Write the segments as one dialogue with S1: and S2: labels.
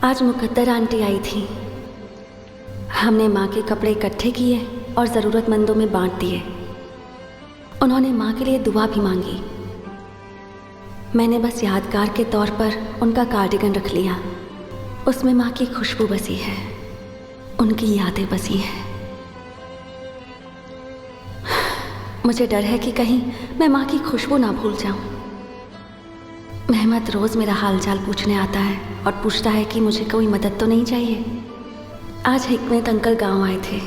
S1: आज मुकद्दर आंटी आई थी। हमने माँ के कपड़े इकट्ठे किए और ज़रूरतमंदों में बांट दिए। उन्होंने माँ के लिए दुआ भी मांगी। मैंने बस यादगार के तौर पर उनका कार्डिगन रख लिया। उसमें माँ की खुशबू बसी है, उनकी यादें बसी हैं। मुझे डर है कि कहीं मैं माँ की खुशबू ना भूल जाऊं। मेहमत रोज़ मेरा हालचाल पूछने आता है और पूछता है कि मुझे कोई मदद तो नहीं चाहिए। आज हिकमत अंकल गांव आए थे।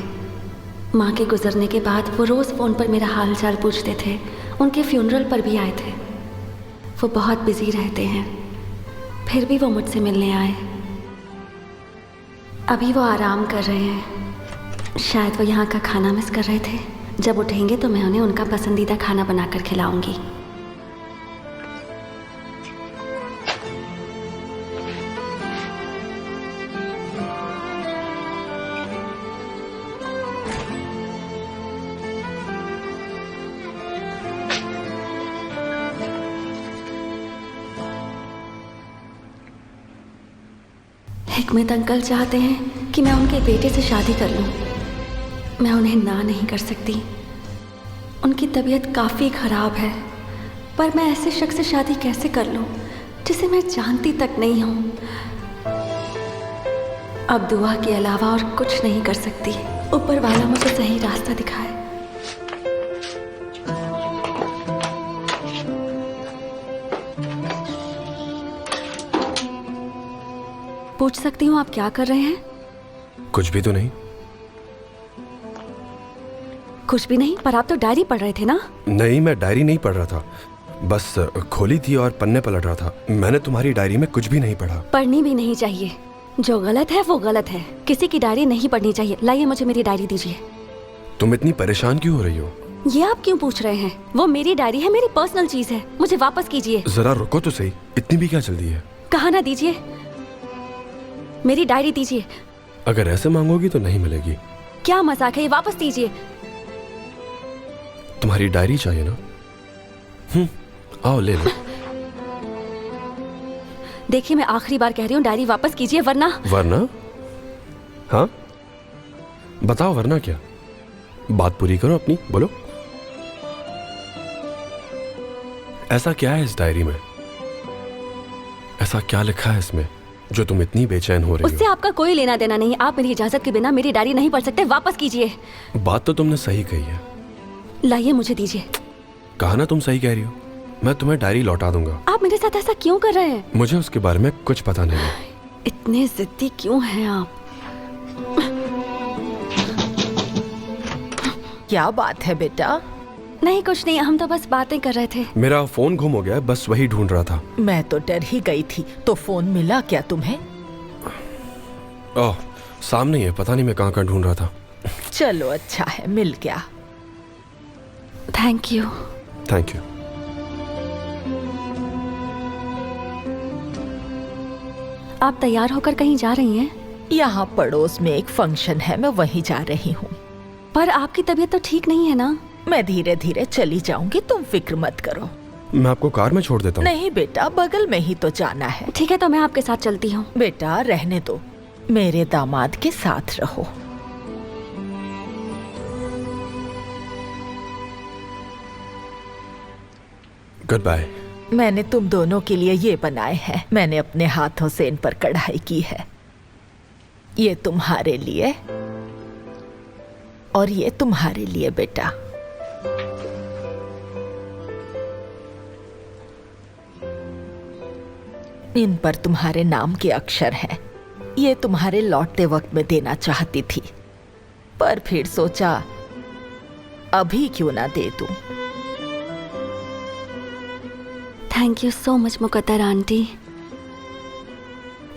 S1: माँ के गुजरने के बाद वो रोज़ फ़ोन पर मेरा हालचाल पूछते थे। उनके फ्यूनरल पर भी आए थे। वो बहुत बिजी रहते हैं, फिर भी वो मुझसे मिलने आए। अभी वो आराम कर रहे हैं। शायद वो यहाँ का खाना मिस कर रहे थे। जब उठेंगे तो मैं उन्हें उनका पसंदीदा खाना बनाकर खिलाऊंगी। हिकमत अंकल चाहते हैं कि मैं उनके बेटे से शादी कर लूं। मैं उन्हें ना नहीं कर सकती। उनकी तबीयत काफ़ी ख़राब है, पर मैं ऐसे शख्स से शादी कैसे कर लूं जिसे मैं जानती तक नहीं हूं। अब दुआ के अलावा और कुछ नहीं कर सकती। ऊपर वाला मुझे सही रास्ता दिखाए। पूछ सकती हूँ आप क्या कर रहे हैं?
S2: कुछ भी तो नहीं।
S1: कुछ भी नहीं? पर आप तो डायरी पढ़ रहे थे ना?
S2: नहीं, मैं डायरी नहीं पढ़ रहा था, बस खोली थी और पन्ने पलट रहा था। मैंने तुम्हारी डायरी में कुछ भी नहीं पढ़ा।
S1: पढ़नी भी नहीं चाहिए। जो गलत है वो गलत है। किसी की डायरी नहीं पढ़नी चाहिए। लाइए मुझे मेरी डायरी दीजिए।
S2: तुम इतनी परेशान क्यों हो रही हो?
S1: ये आप क्यों पूछ रहे हैं? वो मेरी डायरी है, मेरी पर्सनल चीज है। मुझे वापस कीजिए।
S2: जरा रुको तो सही, इतनी भी क्या जल्दी है?
S1: कहा ना दीजिए, मेरी डायरी दीजिए।
S2: अगर ऐसे मांगोगी तो नहीं मिलेगी।
S1: क्या मजाक है? ये वापस दीजिए।
S2: तुम्हारी डायरी चाहिए ना? आओ ले लो।
S1: देखिए मैं आखिरी बार कह रही हूँ, डायरी वापस कीजिए वरना।
S2: वरना? हाँ बताओ, वरना क्या? बात पूरी करो अपनी, बोलो। ऐसा क्या है इस डायरी में? ऐसा क्या लिखा है इसमें जो तुम इतनी बेचैन हो रही हो?
S1: उससे आपका कोई लेना देना नहीं। आप मेरी इजाजत के बिना मेरी डायरी नहीं पढ़ सकते। वापस कीजिए।
S2: बात तो तुमने सही कही है।
S1: लाइए मुझे दीजिए।
S2: कहा ना तुम सही कह रही हो। मैं तुम्हें डायरी लौटा दूंगा।
S1: आप मेरे साथ ऐसा क्यों कर रहे हैं?
S2: मुझे उसके बारे में कुछ पता नहीं है।
S1: इतने जिद्दी क्यों हैं आप?
S3: क्या बात है बेटा?
S1: नहीं कुछ नहीं, हम तो बस बातें कर रहे थे।
S2: मेरा फोन गुम हो गया, बस वही ढूंढ रहा था।
S3: मैं तो डर ही गई थी। तो फोन मिला क्या तुम्हें?
S2: ओह, सामने ही है। पता नहीं मैं कहाँ ढूंढ रहा था।
S3: चलो अच्छा है, मिल गया।
S1: Thank you.
S2: Thank you.
S1: आप तैयार होकर कहीं जा रही हैं?
S3: यहाँ पड़ोस में एक फंक्शन है, मैं वहीं जा रही हूँ।
S1: पर आपकी तबीयत तो ठीक नहीं है ना?
S3: मैं धीरे धीरे चली जाऊंगी, तुम फिक्र मत करो।
S2: मैं आपको कार में छोड़ देता हूँ।
S3: नहीं बेटा, बगल में ही तो जाना है।
S1: ठीक है तो मैं आपके साथ चलती हूँ।
S3: बेटा रहने दो, मेरे दामाद के साथ रहो।
S2: Goodbye.
S3: मैंने तुम दोनों के लिए ये बनाए हैं। मैंने अपने हाथों से इन पर कढ़ाई की है। ये तुम्हारे लिए और ये तुम्हारे लिए बेटा। इन पर तुम्हारे नाम के अक्षर हैं। ये तुम्हारे लौटते वक्त में देना चाहती थी, पर फिर सोचा अभी क्यों ना दे दूं।
S1: Thank you so much Muqaddar aunty.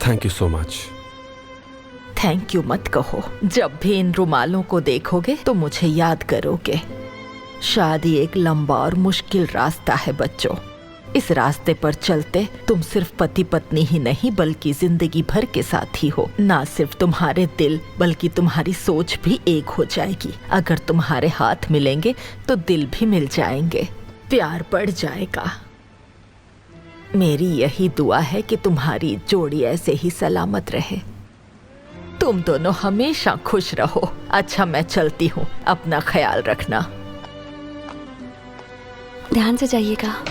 S2: Thank you so much.
S3: Thank you मत कहो। जब भी इन रुमालों को देखोगे तो मुझे याद करोगे। शादी एक लंबा और मुश्किल रास्ता है बच्चों। इस रास्ते पर चलते तुम सिर्फ पति पत्नी ही नहीं बल्कि जिंदगी भर के साथी हो। ना सिर्फ तुम्हारे दिल बल्कि तुम्हारी सोच भी एक हो जाएगी। अगर तुम्हारे हाथ मिलेंगे तो दिल भी मिल जाएंगे, प्यार बढ़ जाएगा। मेरी यही दुआ है कि तुम्हारी जोड़ी ऐसे ही सलामत रहे। तुम दोनों हमेशा खुश रहो। अच्छा, मैं चलती हूँ, अपना ख्याल रखना।
S1: ध्यान से जाइएगा।